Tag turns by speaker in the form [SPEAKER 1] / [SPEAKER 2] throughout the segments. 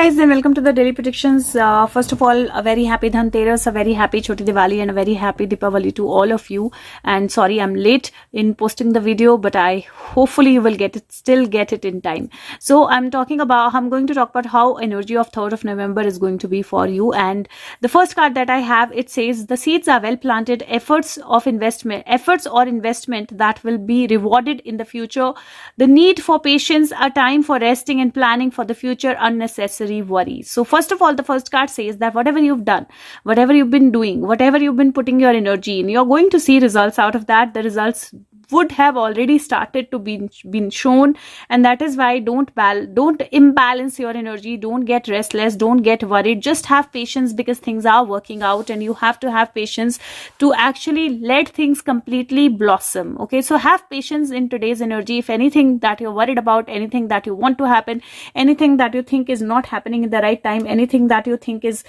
[SPEAKER 1] guys, and welcome to the daily predictions. First of all, a very happy Dhanteras, a very happy Choti Diwali, and a very happy Deepavali to all of you. And sorry, I'm late in posting the video, but hopefully you will still get it in time. So I'm going to talk about how energy of 3rd of November is going to be for you. And the first card that I have, it says the seeds are well planted, efforts or investment that will be rewarded in the future. The need for patience, a time for resting and planning for the future, unnecessary worries. So first of all, the first card says that whatever you've done, whatever you've been doing, whatever you've been putting your energy in, you're going to see results out of that. The results would have already started to been shown, and that is why don't imbalance your energy, don't get restless, don't get worried. Just have patience, because things are working out and you have to have patience to actually let things completely blossom. Okay, so have patience in today's energy. If anything that you're worried about, anything that you want to happen, anything that you think is not happening in the right time, anything that you think is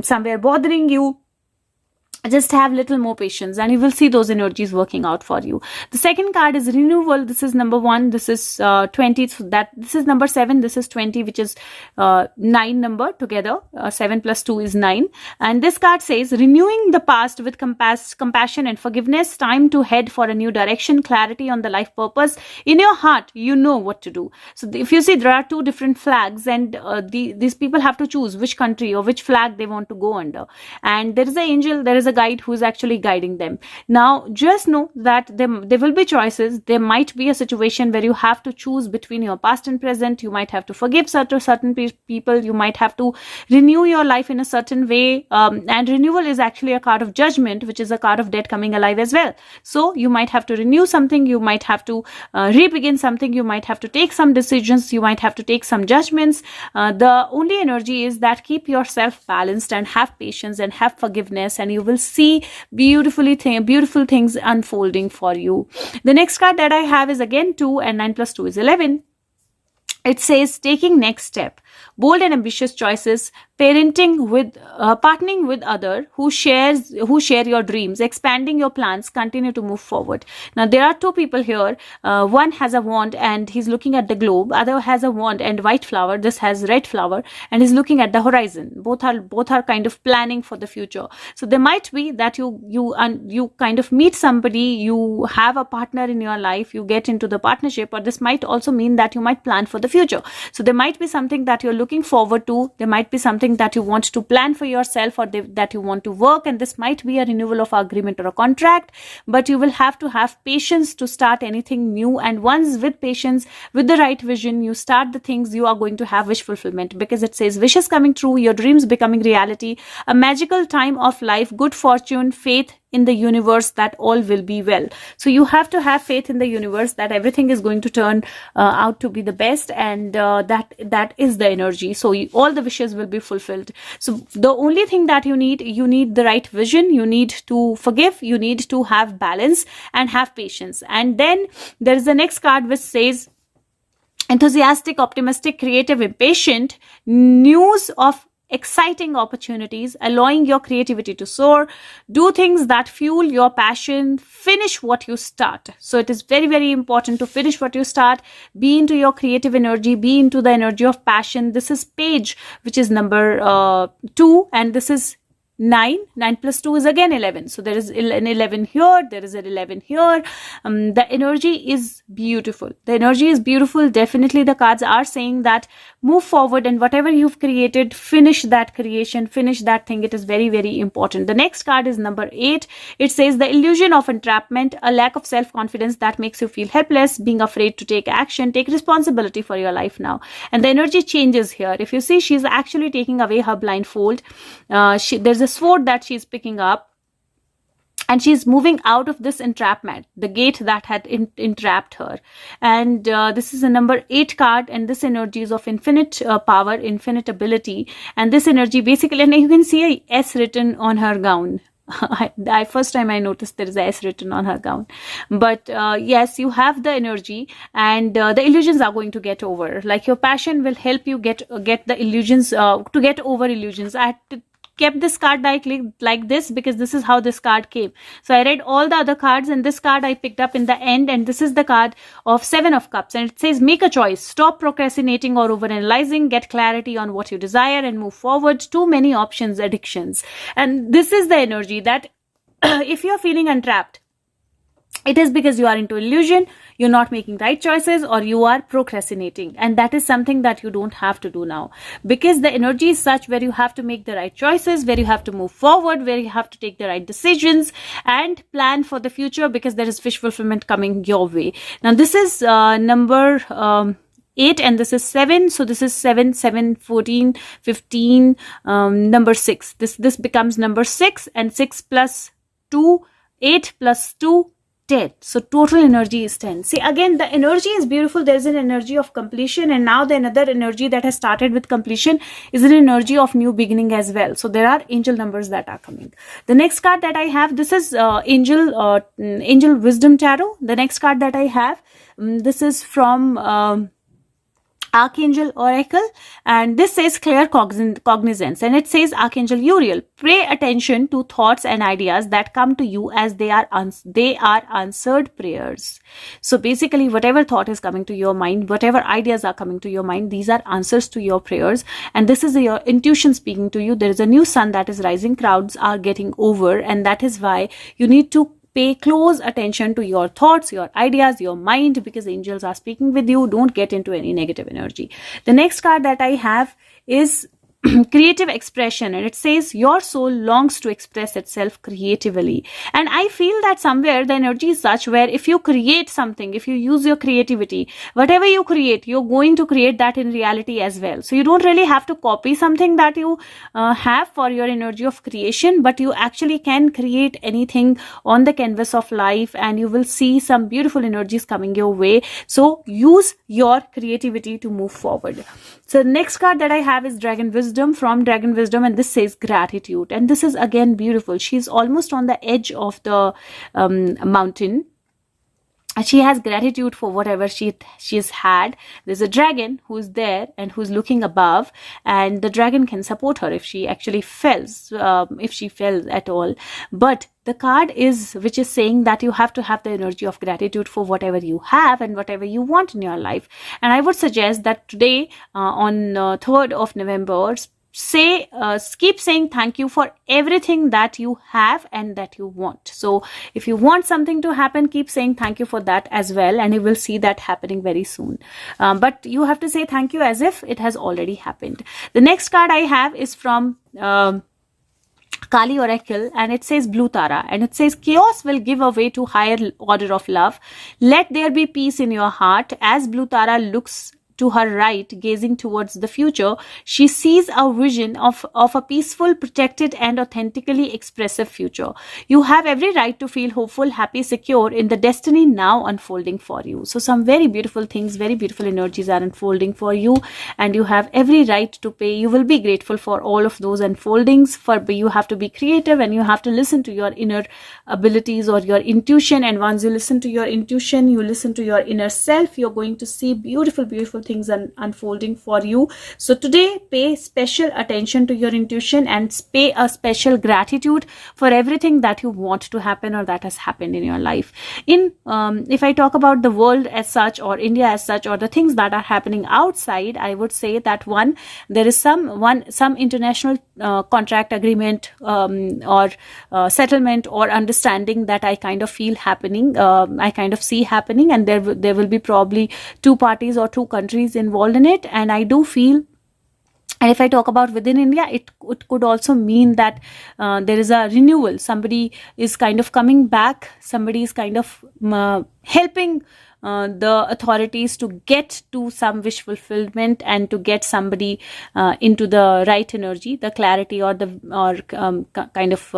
[SPEAKER 1] somewhere bothering you, just have little more patience and you will see those energies working out for you. The second card is renewal. This is number 1. This is 20. So this is number 7. This is 20, which is 9 number together. 7 plus 2 is 9. And this card says renewing the past with compassion and forgiveness. Time to head for a new direction. Clarity on the life purpose. In your heart, you know what to do. So if you see, there are 2 different flags, and these people have to choose which country or which flag they want to go under. And there is an angel, there is a guide who is actually guiding them. Now just know that there will be choices. There might be a situation where you have to choose between your past and present. You might have to forgive certain people. You might have to renew your life in a certain way, and renewal is actually a card of judgment, which is a card of dead coming alive as well. So you might have to renew something, you might have to re-begin something, you might have to take some decisions, you might have to take some judgments. The only energy is that keep yourself balanced and have patience and have forgiveness, and you will see beautiful things unfolding for you. The next card that I have is again 2, and 9 plus 2 is 11. It says taking next step, bold and ambitious choices, partnering with other who share your dreams, expanding your plans, continue to move forward. Now there are 2 people here. One has a wand and he's looking at the globe. Other has a wand and white flower. This has red flower and he's looking at the horizon. Both are kind of planning for the future. So there might be that you kind of meet somebody, you have a partner in your life, you get into the partnership, or this might also mean that you might plan for the future. So there might be something that you're looking forward to. There might be something that you want to plan for yourself, or that you want to work, and this might be a renewal of agreement or a contract, but you will have to have patience to start anything new. And once with patience, with the right vision, you start the things, you are going to have wish fulfillment, because it says wishes coming true, your dreams becoming reality, a magical time of life, good fortune, faith in the universe that all will be well. So you have to have faith in the universe that everything is going to turn out to be the best, and that is the energy. So all the wishes will be fulfilled. So the only thing that you need the right vision, you need to forgive, you need to have balance and have patience. And then there is the next card which says enthusiastic, optimistic, creative, impatient, news of exciting opportunities, allowing your creativity to soar, do things that fuel your passion, finish what you start. So it is very, very important to finish what you start, be into your creative energy, be into the energy of passion. This is page, which is number 2, and this is 9 plus 2 is again 11. So there is an 11 here, there is an 11 here. The energy is beautiful. Definitely the cards are saying that move forward, and whatever you've created, finish that creation, finish that thing. It is very, very important. The next card is number 8. It says the illusion of entrapment, a lack of self-confidence that makes you feel helpless, being afraid to take action, take responsibility for your life now. And the energy changes here. If you see, she's actually taking away her blindfold. There's a sword that she's picking up, and she's moving out of this entrapment, the gate that had entrapped her. And this is a number 8 card, and this energy is of infinite power, infinite ability. And this energy basically, and you can see a S written on her gown. First time I noticed there is a S written on her gown. But yes, you have the energy, and the illusions are going to get over. Like your passion will help you get the illusions, to get over illusions. I had to kept this card like this because this is how this card came. So I read all the other cards, and this card I picked up in the end, and this is the card of 7 of Cups, and it says, make a choice, stop procrastinating or overanalyzing, get clarity on what you desire and move forward. Too many options, addictions. And this is the energy that if you're feeling entrapped, it is because you are into illusion, you're not making right choices, or you are procrastinating. And that is something that you don't have to do now, because the energy is such where you have to make the right choices, where you have to move forward, where you have to take the right decisions and plan for the future, because there is wish fulfillment coming your way. Now this is number 8, and this is 7. So this is 7, 7, 14, 15, number 6. This becomes number 6, and 6 plus 2, 8 plus 2, 10. So total energy is 10. See, again, the energy is beautiful. There's an energy of completion, and now the another energy that has started with completion is an energy of new beginning as well. So there are angel numbers that are coming. The next card that I have, this is Angel Wisdom Tarot. The next card that I have, this is from Archangel Oracle, and this says clear cognizance, and it says, Archangel Uriel, pay attention to thoughts and ideas that come to you as they are answered prayers. So basically, whatever thought is coming to your mind, whatever ideas are coming to your mind, these are answers to your prayers, and this is your intuition speaking to you. There is a new sun that is rising, crowds are getting over, and that is why you need to pay close attention to your thoughts, your ideas, your mind, because angels are speaking with you. Don't get into any negative energy. The next card that I have is creative expression, and it says, your soul longs to express itself creatively. And I feel that somewhere the energy is such where if you create something, if you use your creativity, whatever you create, you're going to create that in reality as well. So you don't really have to copy something that you have for your energy of creation, but you actually can create anything on the canvas of life, and you will see some beautiful energies coming your way. So use your creativity to move forward. So the next card that I have is Dragon Wisdom, from Dragon Wisdom, and this says gratitude. And this is again beautiful. She's almost on the edge of the mountain. She has gratitude for whatever she's had. There's a dragon who's there and who's looking above, and the dragon can support her if she actually fails, if she fails at all. But the card which is saying that you have to have the energy of gratitude for whatever you have and whatever you want in your life. And I would suggest that today, on 3rd of November, keep saying thank you for everything that you have and that you want. So if you want something to happen, keep saying thank you for that as well, and you will see that happening very soon. But you have to say thank you as if it has already happened. The next card I have is from Kali Oracle, and it says Blue Tara, and it says, chaos will give way to higher order of love. Let there be peace in your heart. As Blue Tara looks to her right, gazing towards the future, she sees a vision of a peaceful, protected, and authentically expressive future. You have every right to feel hopeful, happy, secure in the destiny now unfolding for you. So some very beautiful things, very beautiful energies are unfolding for you, and you have every right to pay. You will be grateful for all of those unfoldings, but you have to be creative, and you have to listen to your inner abilities or your intuition. And once you listen to your intuition, you listen to your inner self, you're going to see beautiful, beautiful things unfolding for you. So today, pay special attention to your intuition and pay a special gratitude for everything that you want to happen or that has happened in your life. If I talk about the world as such, or India as such, or the things that are happening outside, I would say that there is some international contract agreement or settlement or understanding that I kind of feel happening, I kind of see happening, and there will be probably 2 parties or 2 countries involved in it. And I do feel, and if I talk about within India, it could also mean that there is a renewal. Somebody is kind of coming back. Somebody is kind of helping the authorities to get to some wish fulfillment and to get somebody into the right energy, the clarity, or kind of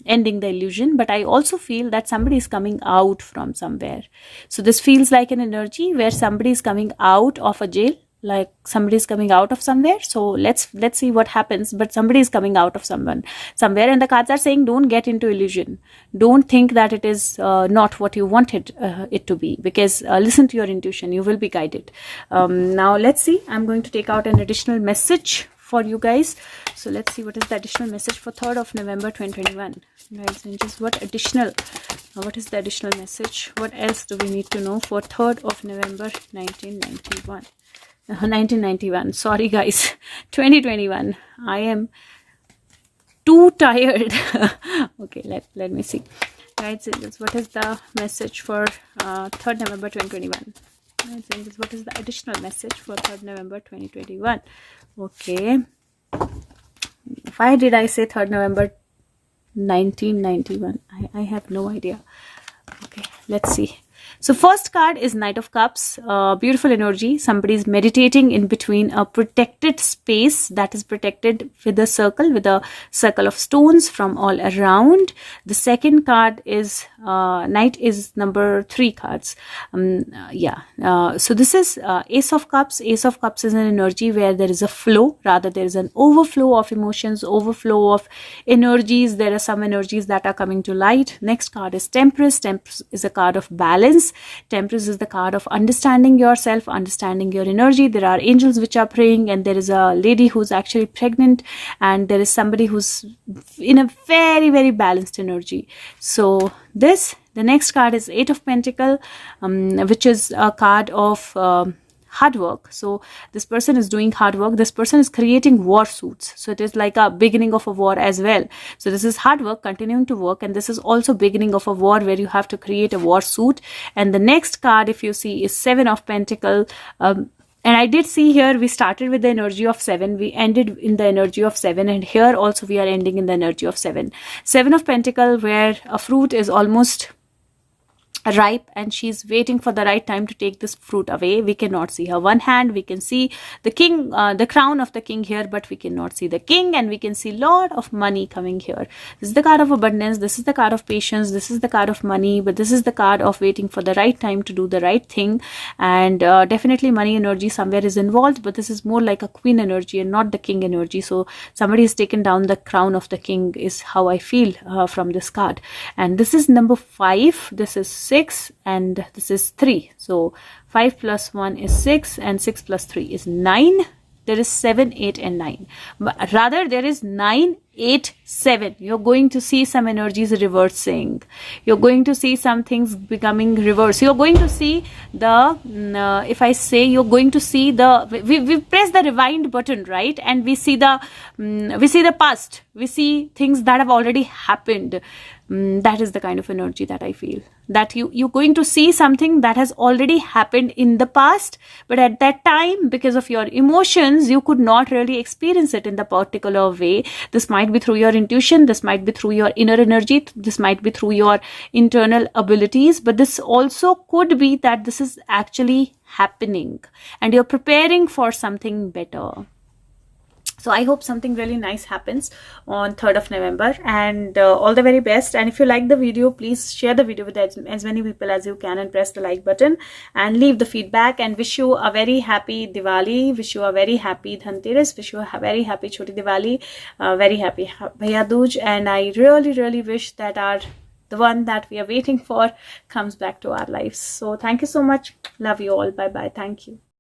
[SPEAKER 1] ending the illusion. But I also feel that somebody is coming out from somewhere. So this feels like an energy where somebody is coming out of a jail, like somebody is coming out of somewhere. So let's see what happens. But somebody is coming out of somewhere, and the cards are saying, don't get into illusion. Don't think that it is not what you wanted it to be, because listen to your intuition. You will be guided. Now let's see. I'm going to take out an additional message for you guys. So let's see what is the additional message for 3rd of November 2021. Guys, and just what is the additional message? What else do we need to know for 3rd of November 1991? 1991, sorry guys, 2021. I am too tired. Okay, let me see. Right, angels, what is the message for 3rd November 2021? Right, angels, what is the additional message for 3rd November 2021? Okay, why did I say 3rd November 1991? I have no idea. Okay, let's see. So first card is Knight of Cups, beautiful energy. Somebody is meditating in between a protected space that is protected with a circle of stones from all around. The second card is Knight is number 3 cards. So this is Ace of Cups. Ace of Cups is an energy where there is a flow, rather there is an overflow of emotions, overflow of energies. There are some energies that are coming to light. Next card is Temperance. Temperance is a card of balance. Temperance is the card of understanding yourself, understanding your energy. There are angels which are praying, and there is a lady who's actually pregnant, and there is somebody who's in a very, very balanced energy. So the next card is 8 of Pentacles, which is a card of hard work. So this person is doing hard work. This person is creating war suits. So it is like a beginning of a war as well. So this is hard work, continuing to work, and this is also beginning of a war where you have to create a war suit. And the next card, if you see, is 7 of Pentacles. And I did see here we started with the energy of 7, we ended in the energy of 7, and here also we are ending in the energy of 7. 7 of Pentacles, where a fruit is almost ripe and she's waiting for the right time to take this fruit away. We cannot see her one hand. We can see the king, the crown of the king here, but we cannot see the king, and we can see lot of money coming here. This is the card of abundance. This is the card of patience. This is the card of money, but this is the card of waiting for the right time to do the right thing. And definitely money energy somewhere is involved, but this is more like a queen energy and not the king energy. So somebody has taken down the crown of the king is how I feel from this card. And this is number 5. This is 6, and this is 3. So 5 plus 1 is 6, and 6 plus 3 is 9. There is 7, 8 and 9. But rather there is 9, 8, 7. You're going to see some energies reversing. You're going to see some things becoming reverse. You're going to see the, if I say, you're going to see the, we press the rewind button, right? And we see the past. We see things that have already happened. That is the kind of energy that I feel. That you're going to see something that has already happened in the past, but at that time, because of your emotions, you could not really experience it in the particular way. This might be through your intuition, this might be through your inner energy, this might be through your internal abilities, but this also could be that this is actually happening and you're preparing for something better. So I hope something really nice happens on 3rd of November, and all the very best. And if you like the video, please share the video with as many people as you can, and press the like button and leave the feedback. And wish you a very happy Diwali, wish you a very happy Dhanteras, wish you a very happy Choti Diwali, very happy Bhaiya Dooj. And I really wish that the one that we are waiting for comes back to our lives. So thank you so much. Love you all. Bye bye. Thank you.